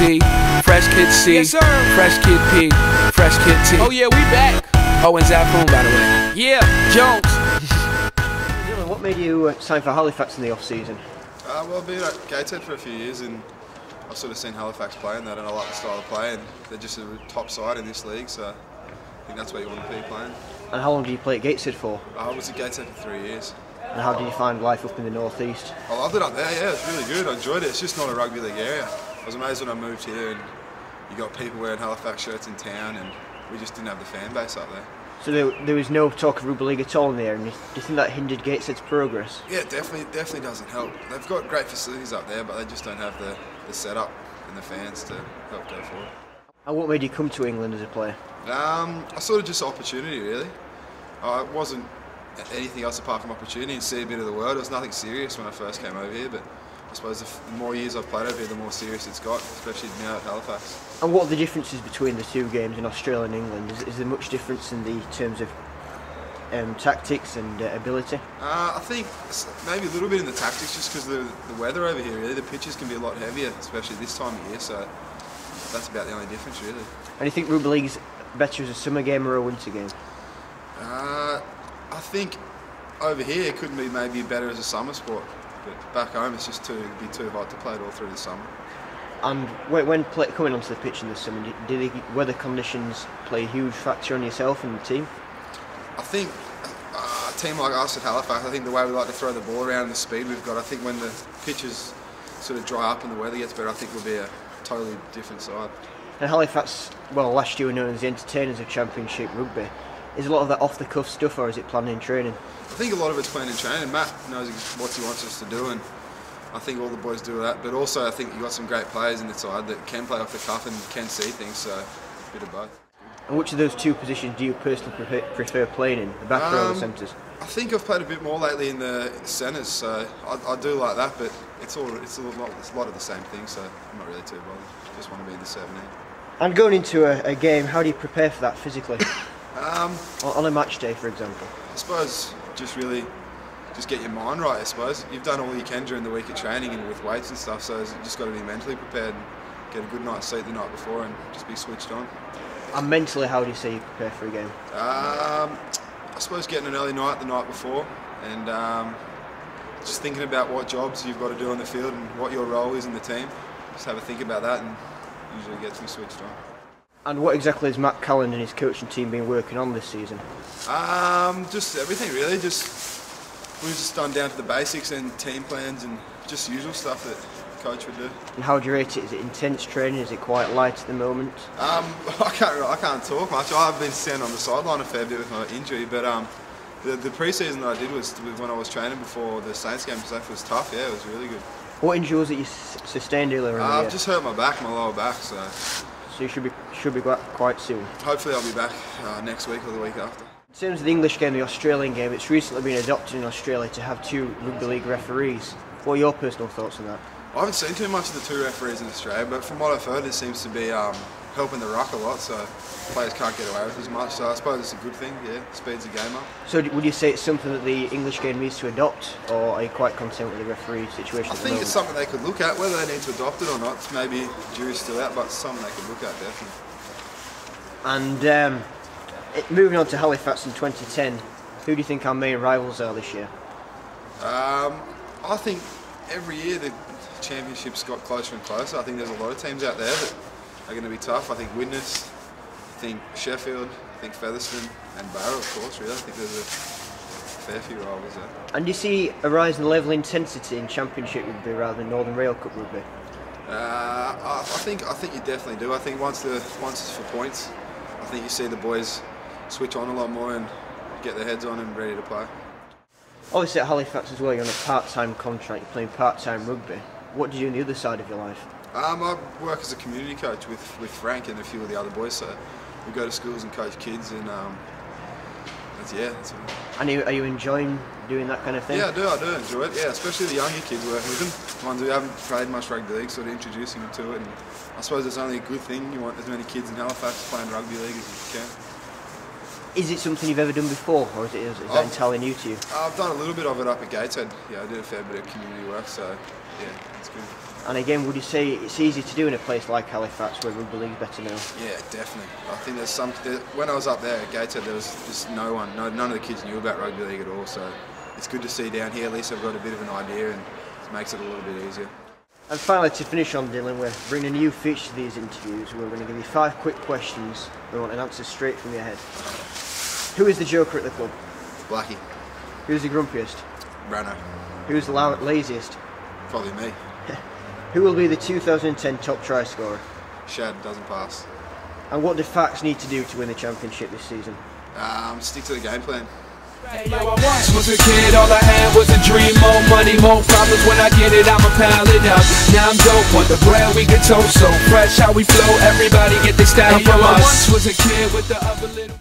D, Fresh Kid C, Yes, sir. Fresh Kid P, Fresh Kid T. Oh yeah, we back. Oh, and Zafoon, by the way. Yeah, Jones. Dylan, what made you sign for Halifax in the off-season? Well, I've been at Gateshead for a few years and I've sort of seen Halifax play in that, and I like the style of play, and they're just a top side in this league, so I think that's where you want to be playing. And how long did you play at Gateshead for? I was at Gateshead for 3 years. And how did you find life up in the northeast? I loved it up there, yeah, it's really good. I enjoyed it. It's just not a rugby league area. I was amazed when I moved here and you got people wearing Halifax shirts in town, and we just didn't have the fan base up there. So there was no talk of rugby league at all in there, and do you think that hindered Gateshead's progress? Yeah, definitely doesn't help. They've got great facilities up there, but they just don't have the setup and the fans to help go forward. And what made you come to England as a player? I sort of just opportunity, really. It wasn't anything else apart from opportunity and see a bit of the world. It was nothing serious when I first came over here, but I suppose the more years I've played over here, the more serious it's got, especially now at Halifax. And what are the differences between the two games in Australia and England? Is there much difference in the terms of tactics and ability? I think maybe a little bit in the tactics, just because the weather over here, really. The pitches can be a lot heavier, especially this time of year, so that's about the only difference, really. And do you think rugby league's better as a summer game or a winter game? I think over here it could be maybe better as a summer sport, but back home it's just it'd be too hot to play it all through the summer. And when coming onto the pitch in the summer, do the weather conditions play a huge factor on yourself and the team? I think a team like us at Halifax, I think the way we like to throw the ball around and the speed we've got, I think when the pitches sort of dry up and the weather gets better, I think we'll be a totally different side. And Halifax, well, last year were known as the entertainers of Championship rugby. Is a lot of that off-the-cuff stuff, or is it planned in training? I think a lot of it's planned in training. Matt knows what he wants us to do, and I think all the boys do that. But also I think you've got some great players in the side that can play off the cuff and can see things, so a bit of both. And which of those two positions do you personally prefer playing in, the back row or the centres? I think I've played a bit more lately in the centres, so I do like that, but it's a lot of the same thing, so I'm not really too bothered. Just want to be in the 17. And going into a game, how do you prepare for that physically? On a match day, for example? I suppose just get your mind right, I suppose. You've done all you can during the week of training and with weights and stuff, so you've just got to be mentally prepared and get a good night's sleep the night before and just be switched on. And mentally, how do you say you prepare for a game? I suppose getting an early night the night before and just thinking about what jobs you've got to do on the field and what your role is in the team. Just have a think about that and usually gets me switched on. And what exactly has Matt Callan and his coaching team been working on this season? Just everything really. We've just done down to the basics and team plans and just usual stuff that the coach would do. And how do you rate it? Is it intense training? Is it quite light at the moment? I can't talk much. I've been standing on the sideline a fair bit with my injury, but the pre-season that I did was when I was training before the Saints game. So it was tough. Yeah, it was really good. What injury was it you sustained earlier in the year? I've just hurt my back, my lower back. So you should be back quite soon. Hopefully I'll be back next week or the week after. In terms of the English game, the Australian game, it's recently been adopted in Australia to have two rugby league referees. What are your personal thoughts on that? I haven't seen too much of the two referees in Australia, but from what I've heard, it seems to be helping the ruck a lot, so players can't get away with as much. So I suppose it's a good thing. Yeah, speeds the game up. So would you say it's something that the English game needs to adopt, or are you quite content with the referee situation? I think it's something they could look at. Whether they need to adopt it or not, maybe jury's still out, but it's something they could look at definitely. And moving on to Halifax in 2010, who do you think our main rivals are this year? I think every year the championship's got closer and closer. I think there's a lot of teams out there that are going to be tough. I think Widnes, I think Sheffield, I think Featherston and Barrow, of course, really. I think there's a fair few rivals there. And do you see a rise in level intensity in Championship rugby rather than Northern Rail Cup rugby? I think you definitely do. I think once it's for points, I think you see the boys switch on a lot more and get their heads on and ready to play. Obviously at Halifax as well, you're on a part-time contract, you're playing part-time rugby. What do you do on the other side of your life? I work as a community coach with Frank and a few of the other boys, so we go to schools and coach kids, and that's And are you enjoying doing that kind of thing? Yeah, I do enjoy it, yeah, especially the younger kids working with them, the ones who haven't played much rugby league, sort of introducing them to it, and I suppose it's only a good thing. You want as many kids in Halifax playing rugby league as you can. Is it something you've ever done before, or is that entirely new to you? I've done a little bit of it up at Gateshead. Yeah, I did a fair bit of community work, so yeah, it's good. And again, would you say it's easy to do in a place like Halifax where rugby league's better now? Yeah, definitely. I think when I was up there at Gateshead, there was just none of the kids knew about rugby league at all. So it's good to see down here. At least I've got a bit of an idea, and it makes it a little bit easier. And finally, to finish on, Dylan, we're bringing a new feature to these interviews. We're going to give you 5 quick questions. We want an answer straight from your head. Who is the joker at the club? Blackie. Who's the grumpiest? Brano. Who's the laziest? Probably me. Who will be the 2010 top try scorer? Shad doesn't pass. And what do Fax need to do to win the championship this season? Stick to the game plan. Yo, I once was a kid, all I had was a dream. More money, more problems. When I get it, I'ma pile it up. Now I'm dope on the bread we get toast so fresh. How we flow, everybody get their style from us. I once was a kid with the upper little